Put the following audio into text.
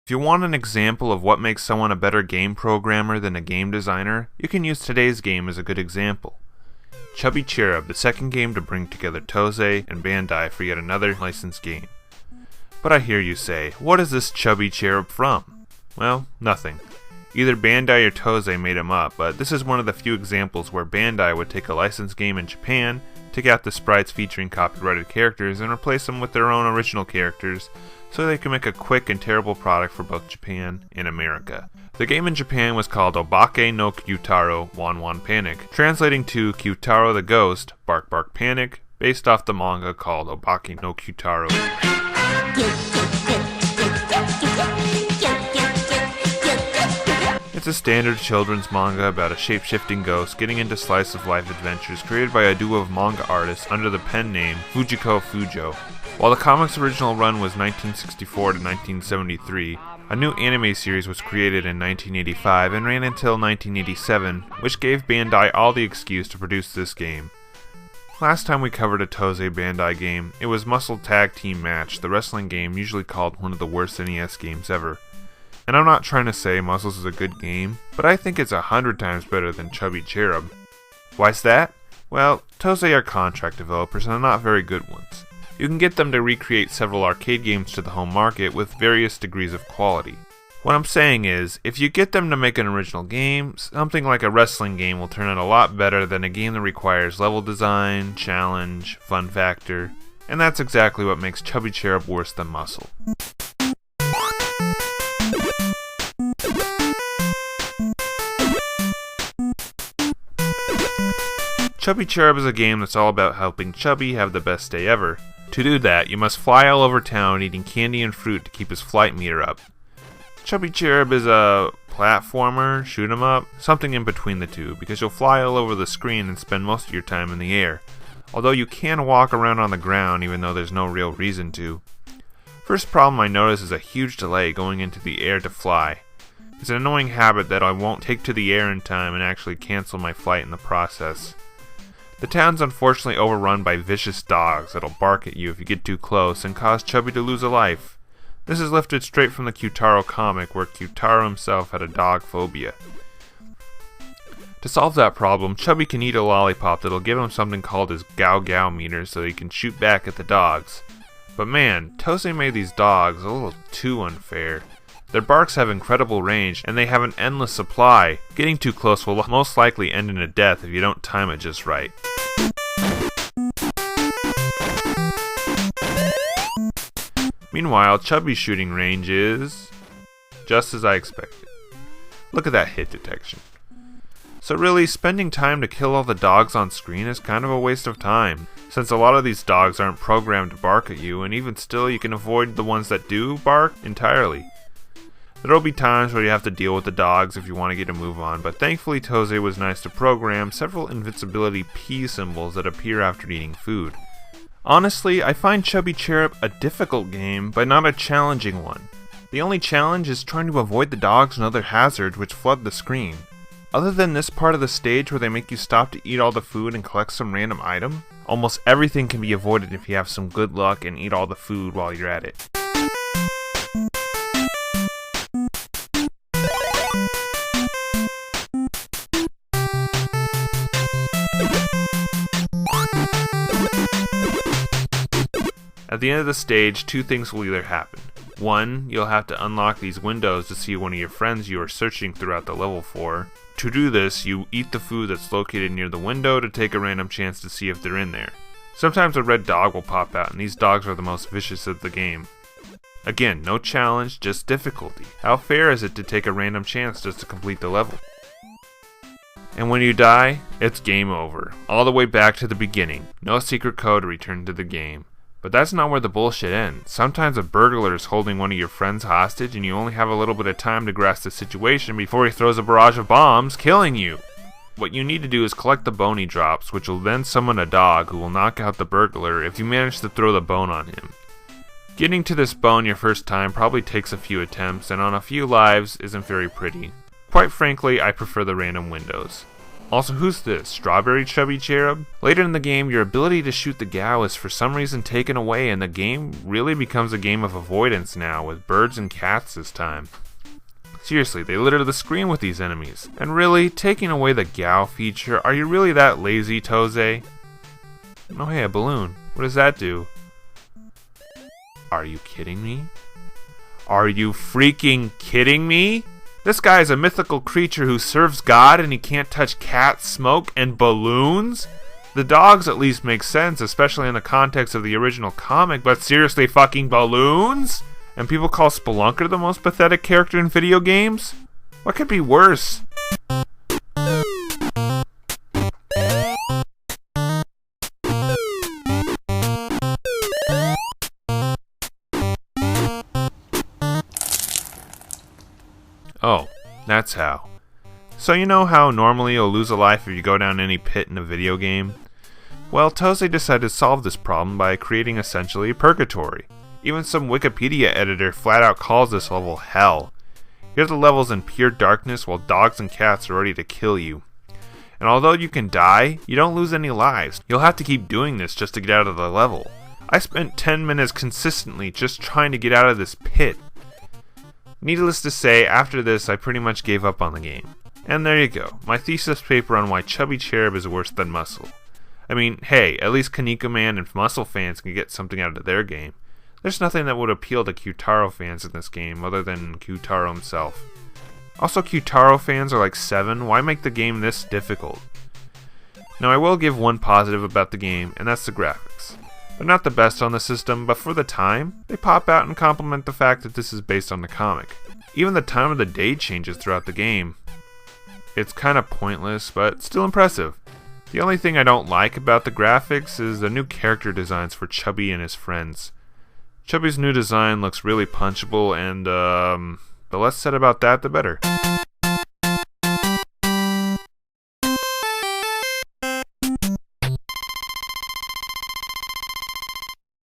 If you want an example of what makes someone a better game programmer than a game designer, you can use today's game as a good example. Chubby Cherub, the second game to bring together Toze and Bandai for yet another licensed game. But I hear you say, what is this Chubby Cherub from? Well, nothing. Either Bandai or Toze made him up, but this is one of the few examples where Bandai would take a licensed game in Japan, take out the sprites featuring copyrighted characters, and replace them with their own original characters, so they can make a quick and terrible product for both Japan and America. The game in Japan was called Obake no Q-Taro Wan Wan Panic, translating to Q-Taro the Ghost, Bark Bark Panic, based off the manga called Obake no Q-Taro. It's a standard children's manga about a shape-shifting ghost getting into slice-of-life adventures created by a duo of manga artists under the pen name Fujiko Fujo. While the comic's original run was 1964 to 1973, a new anime series was created in 1985 and ran until 1987, which gave Bandai all the excuse to produce this game. Last time we covered a Toze Bandai game, it was Muscle Tag Team Match, the wrestling game usually called one of the worst NES games ever. And I'm not trying to say Muscles is a good game, but I think it's 100 times better than Chubby Cherub. Why's that? Well, Toze are contract developers and they're not very good ones. You can get them to recreate several arcade games to the home market with various degrees of quality. What I'm saying is, if you get them to make an original game, something like a wrestling game will turn out a lot better than a game that requires level design, challenge, fun factor, and that's exactly what makes Chubby Cherub worse than Muscle. Chubby Cherub is a game that's all about helping Chubby have the best day ever. To do that, you must fly all over town eating candy and fruit to keep his flight meter up. Chubby Cherub is a platformer, shoot 'em up, something in between the two, because you'll fly all over the screen and spend most of your time in the air. Although you can walk around on the ground even though there's no real reason to. First problem I notice is a huge delay going into the air to fly. It's an annoying habit that I won't take to the air in time and actually cancel my flight in the process. The town's unfortunately overrun by vicious dogs that'll bark at you if you get too close and cause Chubby to lose a life. This is lifted straight from the Q-Taro comic where Q-Taro himself had a dog phobia. To solve that problem, Chubby can eat a lollipop that'll give him something called his Gao Gao meter so he can shoot back at the dogs. But man, Toze made these dogs a little too unfair. Their barks have incredible range, and they have an endless supply. Getting too close will most likely end in a death if you don't time it just right. Meanwhile, Chubby's shooting range is just as I expected. Look at that hit detection. So really, spending time to kill all the dogs on screen is kind of a waste of time, since a lot of these dogs aren't programmed to bark at you, and even still you can avoid the ones that do bark entirely. There will be times where you have to deal with the dogs if you want to get a move on, but thankfully Toze was nice to program several invincibility P symbols that appear after eating food. Honestly, I find Chubby Cherub a difficult game, but not a challenging one. The only challenge is trying to avoid the dogs and other hazards which flood the screen. Other than this part of the stage where they make you stop to eat all the food and collect some random item, almost everything can be avoided if you have some good luck and eat all the food while you're at it. At the end of the stage, two things will either happen. One, you'll have to unlock these windows to see one of your friends you are searching throughout the level for. To do this, you eat the food that's located near the window to take a random chance to see if they're in there. Sometimes a red dog will pop out, and these dogs are the most vicious of the game. Again, no challenge, just difficulty. How fair is it to take a random chance just to complete the level? And when you die, it's game over. All the way back to the beginning. No secret code to return to the game. But that's not where the bullshit ends. Sometimes a burglar is holding one of your friends hostage and you only have a little bit of time to grasp the situation before he throws a barrage of bombs, killing you. What you need to do is collect the bony drops, which will then summon a dog who will knock out the burglar if you manage to throw the bone on him. Getting to this bone your first time probably takes a few attempts and on a few lives isn't very pretty. Quite frankly, I prefer the random windows. Also, who's this? Strawberry Chubby Cherub? Later in the game, your ability to shoot the Gao is for some reason taken away, and the game really becomes a game of avoidance now, with birds and cats this time. Seriously, they litter the screen with these enemies. And really, taking away the Gao feature, are you really that lazy, Toze? Oh hey, a balloon. What does that do? Are you kidding me? Are you freaking kidding me? This guy is a mythical creature who serves God and he can't touch cats, smoke, and balloons? The dogs at least make sense, especially in the context of the original comic, but seriously, fucking balloons? And people call Spelunker the most pathetic character in video games? What could be worse? Oh, that's how. So you know how normally you'll lose a life if you go down any pit in a video game? Well, Toze decided to solve this problem by creating essentially purgatory. Even some Wikipedia editor flat out calls this level hell. Here are the levels in pure darkness while dogs and cats are ready to kill you. And although you can die, you don't lose any lives. You'll have to keep doing this just to get out of the level. I spent 10 minutes consistently just trying to get out of this pit. Needless to say, after this I pretty much gave up on the game. And there you go, my thesis paper on why Chubby Cherub is worse than Muscle. I mean, hey, at least Kaneko Man and Muscle fans can get something out of their game. There's nothing that would appeal to Q-Taro fans in this game other than Q-Taro himself. Also, Q-Taro fans are like 7, why make the game this difficult? Now I will give one positive about the game, and that's the graphics. They're not the best on the system, but for the time, they pop out and complement the fact that this is based on the comic. Even the time of the day changes throughout the game. It's kinda pointless, but still impressive. The only thing I don't like about the graphics is the new character designs for Chubby and his friends. Chubby's new design looks really punchable, and the less said about that, the better.